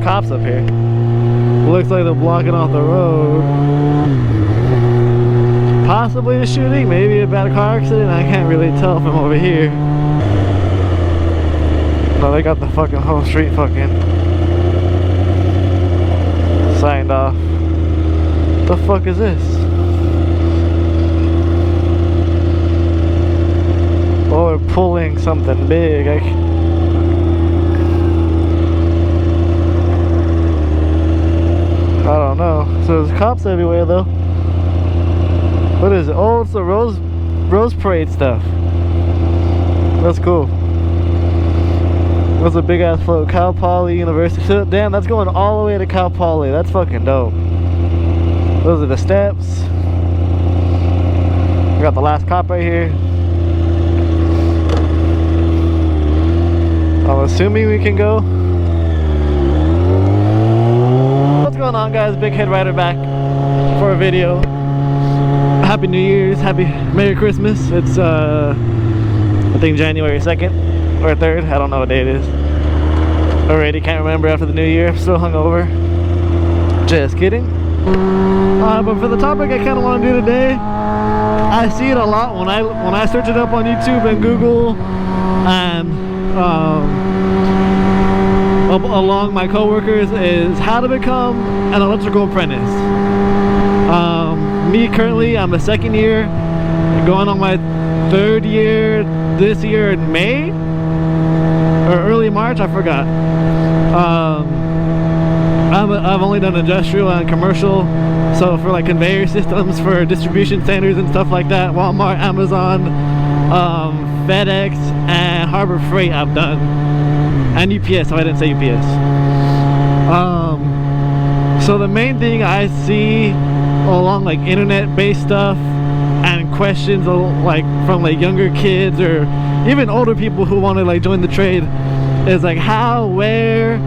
cops up here. Looks like they're blocking off the road. Possibly a shooting, maybe a bad car accident. I can't really tell from over here. No, they got the fucking whole street fucking signed off. What the fuck is this? Oh, they're pulling something big. I don't know. So there's cops everywhere though. What is it? Oh, it's the Rose Parade stuff. That's cool. That's a big ass float. Cal Poly University. So, damn, that's going all the way to Cal Poly. That's fucking dope. Those are the steps. We got the last cop right here. I'm assuming we can go. What's going on, guys? Big Head Rider back for a video. Happy New Year's, happy Merry Christmas. It's I think January 2nd or 3rd. I don't know what day it is. Already can't remember after the new year. I'm still hungover. Just kidding. But for the topic I kind of want to do today, I see it a lot when I search it up on YouTube and Google, and along my coworkers, is how to become an electrical apprentice. Me currently, I'm a second year, going on my third year this year in May or early March, I forgot. I've only done industrial and commercial, so for like conveyor systems for distribution centers and stuff like that, Walmart, Amazon, FedEx, and Harbor Freight I've done, and UPS, so I didn't say UPS. So the main thing I see along like internet-based stuff and questions like from like younger kids or even older people who want to like join the trade is like how, where,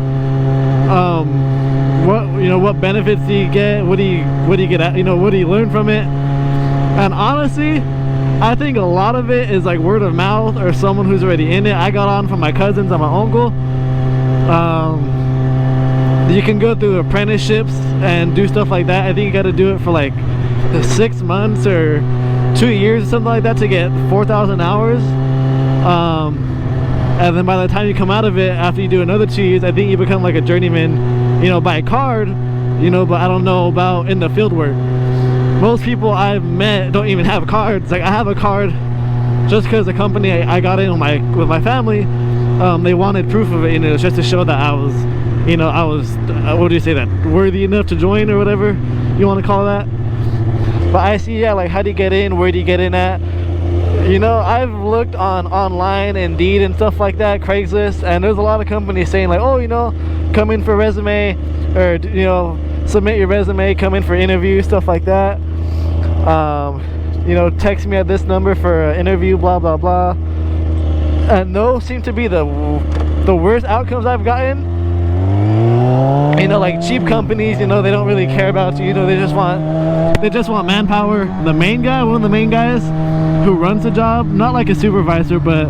what benefits do you get, what do you get at, what do you learn from it? And honestly, I think a lot of it is like word of mouth or someone who's already in it. I got on from my cousins and my uncle. You can go through apprenticeships and do stuff like that. I think you got to do it for like 6 months or 2 years or something like that to get 4,000 hours. And then by the time you come out of it, after you do another 2 years, I think you become like a journeyman, by card, but I don't know about in the field work. Most people I've met don't even have cards. Like I have a card just because the company I got in with my family, they wanted proof of it, just to show that I was, what do you say, that worthy enough to join or whatever you want to call that. But I see, yeah, like how do you get in, where do you get in at? I've looked online, Indeed and stuff like that, Craigslist, and there's a lot of companies saying like, oh, come in for resume, or submit your resume, come in for interview, stuff like that. Text me at this number for an interview, blah blah blah. And those seem to be the worst outcomes I've gotten. Like cheap companies, they don't really care about you. They just want manpower. The main guy, one of the main guys who runs the job, not like a supervisor, but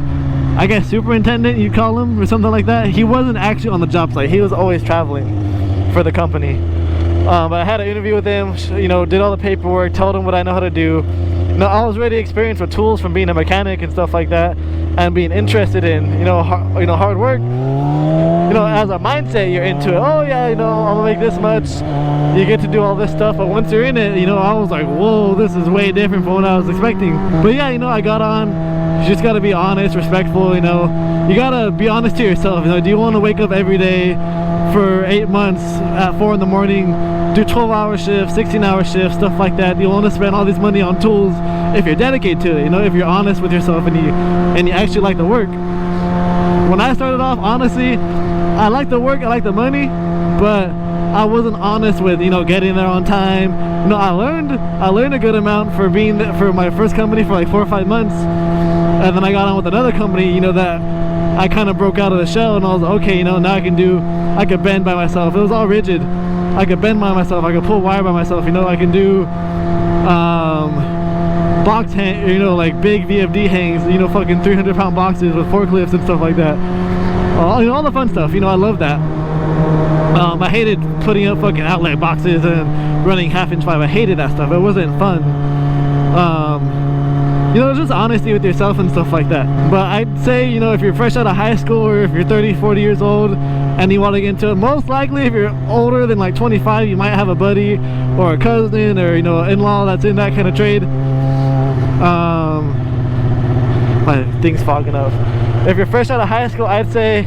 I guess superintendent you'd call him or something like that. He wasn't actually on the job site. He was always traveling for the company. But I had an interview with him, did all the paperwork, told him what I know how to do. I was already experienced with tools from being a mechanic and stuff like that, and being interested in hard work. As a mindset, you're into it. Oh yeah, I'm gonna make this much. You get to do all this stuff, but once you're in it, I was like, whoa, this is way different from what I was expecting. But yeah, I got on. You just gotta be honest, respectful. You gotta be honest to yourself. Do you want to wake up every day for 8 months at 4 in the morning, do 12-hour shifts, 16-hour shifts, stuff like that? Do you want to spend all this money on tools if you're dedicated to it? If you're honest with yourself and you actually like the work. When I started off, honestly, I like the work, I like the money, but I wasn't honest with getting there on time. I learned a good amount for being there for my first company for like 4 or 5 months, and then I got on with another company that I kind of broke out of the shell, and I was like, okay, now I could bend by myself. It was all rigid. I could bend by myself, I could pull wire by myself, I can do box hang, like big VFD hangs, fucking 300-pound boxes with forklifts and stuff like that. All the fun stuff, I love that. I hated putting up fucking outlet boxes and running half-inch pipe. I hated that stuff. It wasn't fun. You know, just honesty with yourself and stuff like that. But I'd say, you know, if you're fresh out of high school, or if you're 30, 40 years old and you want to get into it, most likely if you're older than like 25, you might have a buddy or a cousin or, you know, an in-law that's in that kind of trade. My thing's fogging up. If you're fresh out of high school, I'd say,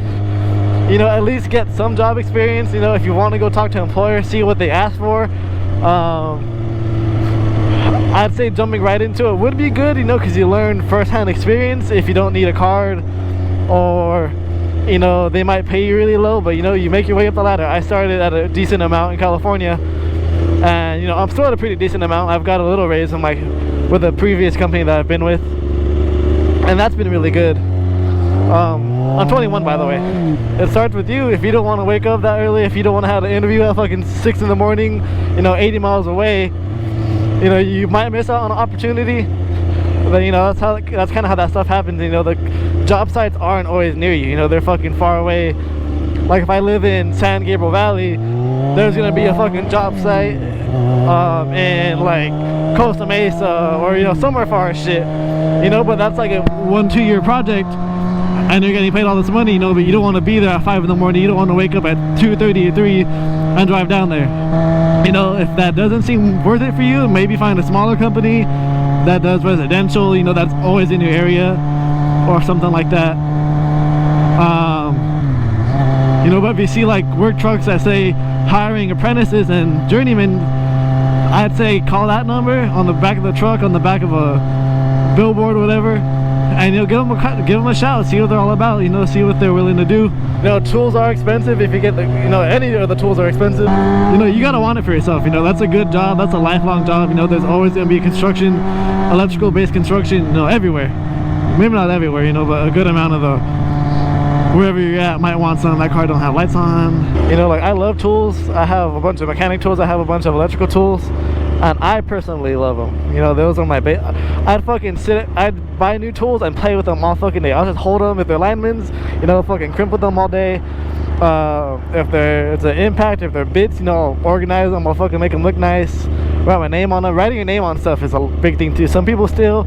you know, at least get some job experience. You know, if you want to go talk to employers, see what they ask for. I'd say jumping right into it would be good, you know, because you learn first-hand experience. If you don't need a card, or, you know, they might pay you really low, but, you know, you make your way up the ladder. I started at a decent amount in California, and, you know, I'm still at a pretty decent amount. I've got a little raise in with the previous company that I've been with, and that's been really good. I'm 21, by the way. It starts with you. If you don't want to wake up that early, if you don't want to have an interview at fucking 6 in the morning, you know, 80 miles away, you know, you might miss out on an opportunity. But, you know, that's kind of how that stuff happens. You know, the job sites aren't always near you. You know, they're fucking far away. Like if I live in San Gabriel Valley, there's gonna be a fucking job site in like Costa Mesa, or, you know, somewhere far as shit. You know, but that's like a 1-2 year project, and you're getting paid all this money, you know, but you don't want to be there at 5 in the morning. You don't want to wake up at 2:30 or 3 and drive down there. You know, if that doesn't seem worth it for you, maybe find a smaller company that does residential, you know, that's always in your area, or something like that. You know, but if you see like work trucks that say hiring apprentices and journeymen, I'd say call that number on the back of the truck, on the back of a billboard or whatever, and, you know, give them a shout, see what they're all about, you know, see what they're willing to do. You know, tools are expensive. If you get the, you know, any of the tools are expensive. You know, you gotta want it for yourself. You know, that's a good job, that's a lifelong job. You know, there's always gonna be construction, electrical based construction, you know, everywhere. Maybe not everywhere, you know, but a good amount of the, wherever you're at, might want some. That car don't have lights on. You know, like, I love tools. I have a bunch of mechanic tools, I have a bunch of electrical tools, and I personally love them. You know, those are my I'd buy new tools and play with them all fucking day. I'll just hold them if they're linemen's, you know, fucking crimp with them all day. If it's an impact, if they're bits, you know, I'll organize them, I'll fucking make them look nice, write my name on them. Writing your name on stuff is a big thing too. Some people steal.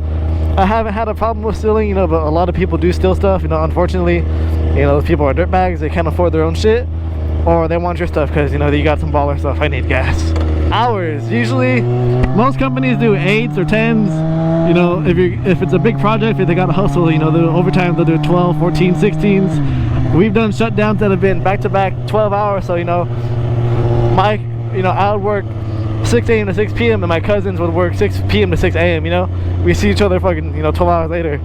I haven't had a problem with stealing, you know, but a lot of people do steal stuff, you know, unfortunately. You know, those people are dirtbags. They can't afford their own shit, or they want your stuff because, you know, you got some baller stuff. I need gas. Hours, usually most companies do 8s or 10s. You know, if it's a big project, if they got to hustle, you know, the overtime, they'll do 12, 14, 16s. We've done shutdowns that have been back-to-back 12 hours. So, you know, I would work 6 a.m. to 6 p.m. and my cousins would work 6 p.m. to 6 a.m. You know, we see each other fucking, you know, 12 hours later.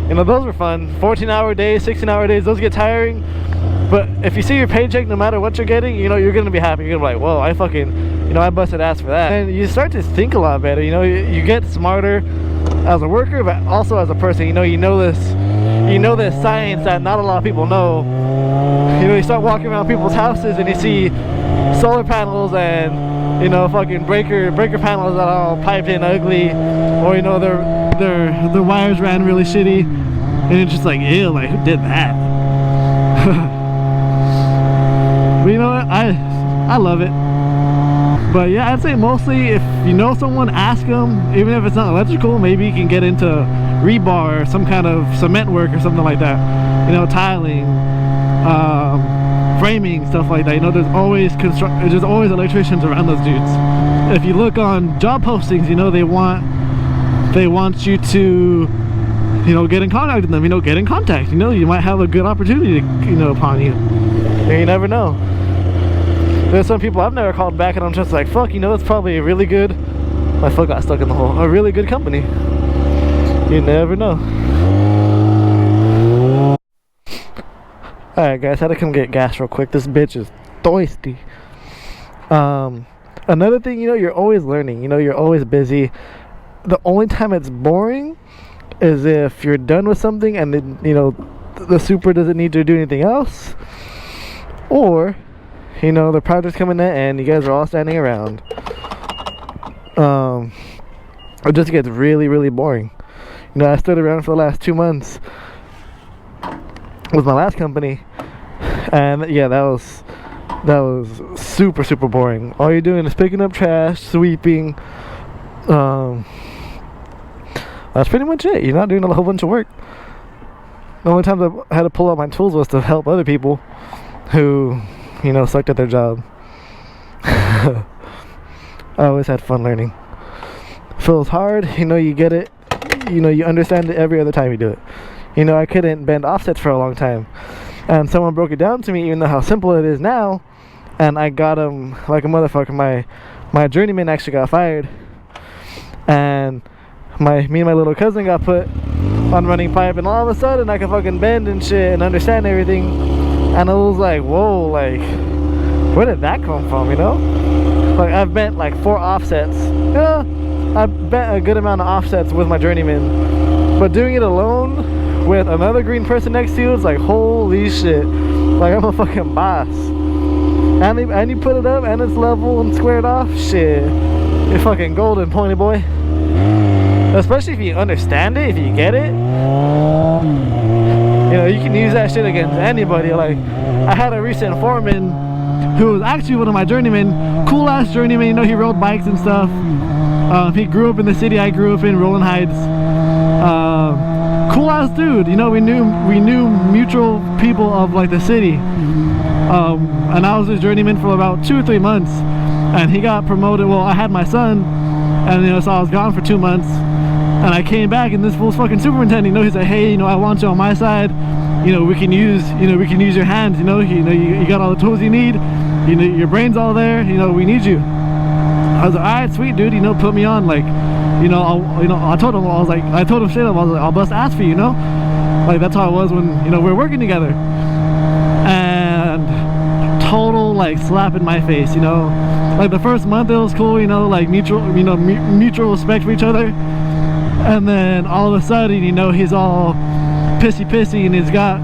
You know, those were fun. 14-hour days, 16-hour days, those get tiring. But if you see your paycheck, no matter what you're getting, you know, you're gonna be happy. You're gonna be like, whoa, I fucking, you know, I busted ass for that. And you start to think a lot better. You know, you get smarter as a worker, but also as a person. You know this science that not a lot of people know. You know, you start walking around people's houses and you see solar panels and, you know, fucking breaker panels that are all piped in ugly, or, you know, their wires ran really shitty, and it's just like, ew, like, who did that? But you know what, I love it. But yeah, I'd say mostly if you know someone, ask them. Even if it's not electrical, maybe you can get into rebar or some kind of cement work or something like that, you know, tiling, framing, stuff like that. You know, there's always electricians around those dudes. If you look on job postings, you know, they want you to, you know, get in contact with them. You know, get in contact. You know, you might have a good opportunity, you know, upon you. You never know. There's some people I've never called back and I'm just like, fuck, you know, it's probably a really good, my foot got stuck in the hole, a really good company. You never know. Alright guys, had to come get gas real quick. This bitch is thirsty. Another thing, you know, you're always learning. You know, you're always busy. The only time it's boring is if you're done with something and then, you know, the super doesn't need to do anything else, or, you know, the project's coming to an end, you guys are all standing around. It just gets really, really boring. You know, I stood around for the last 2 months with my last company, and yeah, that was That was super, super boring. All you're doing is picking up trash, sweeping. That's pretty much it. You're not doing a whole bunch of work. The only time I had to pull out my tools was to help other people who, you know, sucked at their job. I always had fun learning. Feels hard, you know, you get it. You know, you understand it every other time you do it. You know, I couldn't bend offsets for a long time. And someone broke it down to me, even though how simple it is now. And I got him like a motherfucker. My journeyman actually got fired. And me and my little cousin got put on running pipe, and all of a sudden I could fucking bend and shit and understand everything. And I was like, whoa, like, where did that come from, you know? Like, I've bent like 4 offsets. Yeah, I bent a good amount of offsets with my journeyman. But doing it alone with another green person next to you, it's like, holy shit. Like, I'm a fucking boss. And you put it up and it's level and squared off, shit. You're fucking golden, pointy boy. Especially if you understand it, if you get it. You know, you can use that shit against anybody. Like, I had a recent foreman who was actually one of my journeymen. Cool ass journeyman, you know, he rode bikes and stuff. He grew up in the city I grew up in, Rolling Heights. Cool ass dude, you know, we knew mutual people of like the city. And I was his journeyman for about 2 or 3 months. And he got promoted. Well, I had my son, and you know, so I was gone for 2 months. And I came back, and this fool's fucking superintendent, you know, he's like, hey, you know, I want you on my side. You know, we can use your hands, you know, you got all the tools you need. You know, your brain's all there, you know, we need you. I was like, all right, sweet, dude, you know, put me on, like, you know, I told him straight up, I was like, I'll bust ass for you, you know? Like, that's how it was when, you know, we were working together. And total, like, slap in my face, you know? Like, the first month it was cool, you know, like, mutual respect for each other. And then all of a sudden, you know, he's all pissy and he's got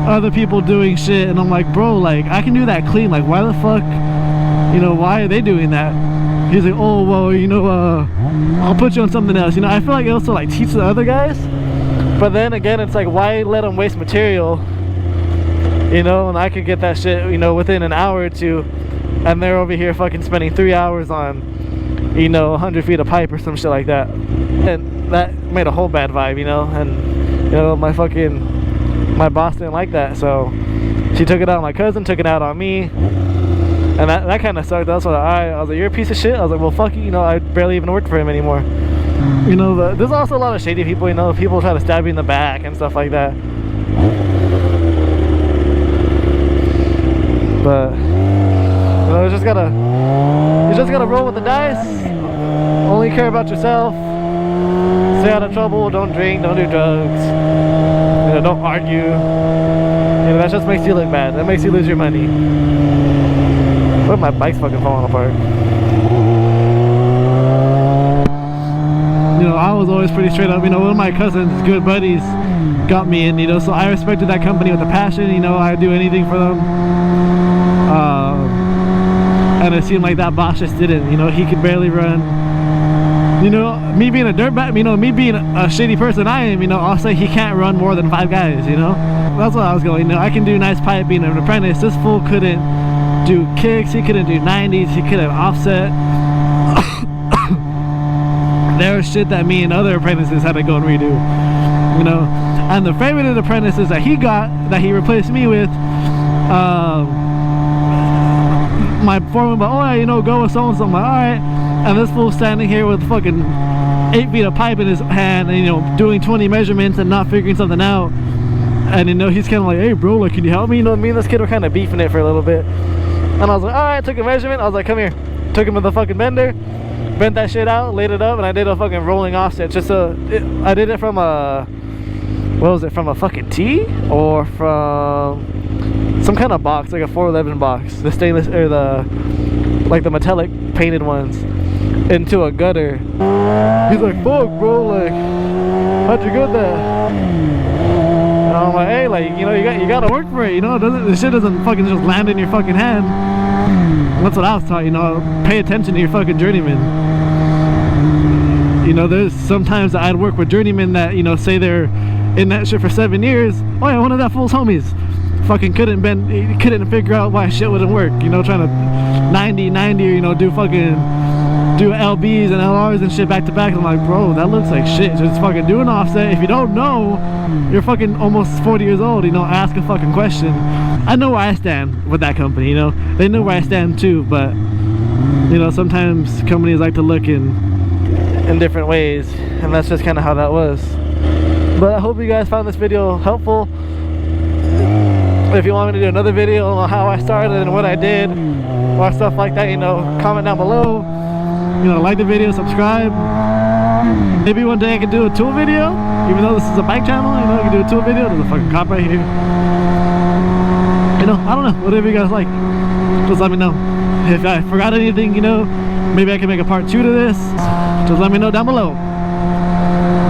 other people doing shit, and I'm like, bro, like, I can do that clean. Like, why the fuck, you know, why are they doing that? He's like, oh, well, you know, I'll put you on something else. You know, I feel like it also like teach the other guys, but then again, it's like, why let them waste material, you know? And I could get that shit, you know, within an hour or 2, and they're over here fucking spending 3 hours on, you know, 100 feet of pipe or some shit like that. And that made a whole bad vibe, you know. And you know, my boss didn't like that, so she took it out on my cousin, took it out on me, and that kind of sucked. That's why I was like, you're a piece of shit. I was like, well, fuck you, you know, I barely even work for him anymore. You know, there's also a lot of shady people, you know, people try to stab you in the back and stuff like that. But you know, you just gotta roll with the dice. Only care about yourself. Stay out of trouble. Don't drink. Don't do drugs. You know, don't argue. You know, that just makes you look bad. That makes you lose your money. But my bike's fucking falling apart. You know, I was always pretty straight up. You know, one of my cousins, good buddies, got me in. You know, so I respected that company with a passion. You know, I'd do anything for them. And it seemed like that boss just didn't. You know, he could barely run. You know, me being a dirtbag, you know, me being a shitty person I am, you know, I'll say he can't run more than 5 guys, you know? That's what I was going, you know, I can do nice pipe being an apprentice. This fool couldn't do kicks, he couldn't do 90s, he couldn't offset. There was shit that me and other apprentices had to go and redo, you know? And the favorite apprentices that he got, that he replaced me with, my foreman, but oh yeah, you know, go with so and so. I'm like, all right. And this fool standing here with fucking 8 feet of pipe in his hand, and you know, doing 20 measurements and not figuring something out. And you know, he's kind of like, hey bro, like, can you help me? You know, me and this kid were kind of beefing it for a little bit. And I was like, all right, took a measurement. I was like, come here. Took him to the fucking bender, bent that shit out, laid it up, and I did a fucking rolling offset. I did it from a, what was it, from a fucking T or from some kind of box, like a 411 box, the stainless, or the, like the metallic painted ones, into a gutter. He's like, fuck bro, like, how'd you get that? And I'm like, hey, like, you know, you gotta work for it, you know, this shit doesn't fucking just land in your fucking hand. That's what I was taught, you know, pay attention to your fucking journeyman. You know, there's sometimes I'd work with journeymen that, you know, say they're in that shit for 7 years. Oh yeah, one of that fool's homies. fucking couldn't figure out why shit wouldn't work, you know, trying to 90 or, you know, do LBs and LRs and shit back to back. I'm like, bro, that looks like shit. Just fucking do an offset. If you don't know, you're fucking almost 40 years old, you know, ask a fucking question. I know where I stand with that company, you know, they know where I stand too, but you know, sometimes companies like to look in different ways, and that's just kind of how that was. But I hope you guys found this video helpful. If you want me to do another video on how I started and what I did or stuff like that, you know, comment down below. You know, like the video, subscribe. Maybe one day I can do a tool video, even though this is a bike channel, you know, I can do a tool video. There's a fucking cop right here. You know, I don't know, whatever you guys like, just let me know. If I forgot anything, you know, maybe I can make a part 2 to this. Just let me know down below.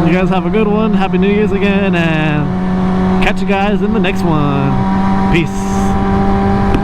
You guys have a good one. Happy New Year's again, and catch you guys in the next one. Peace.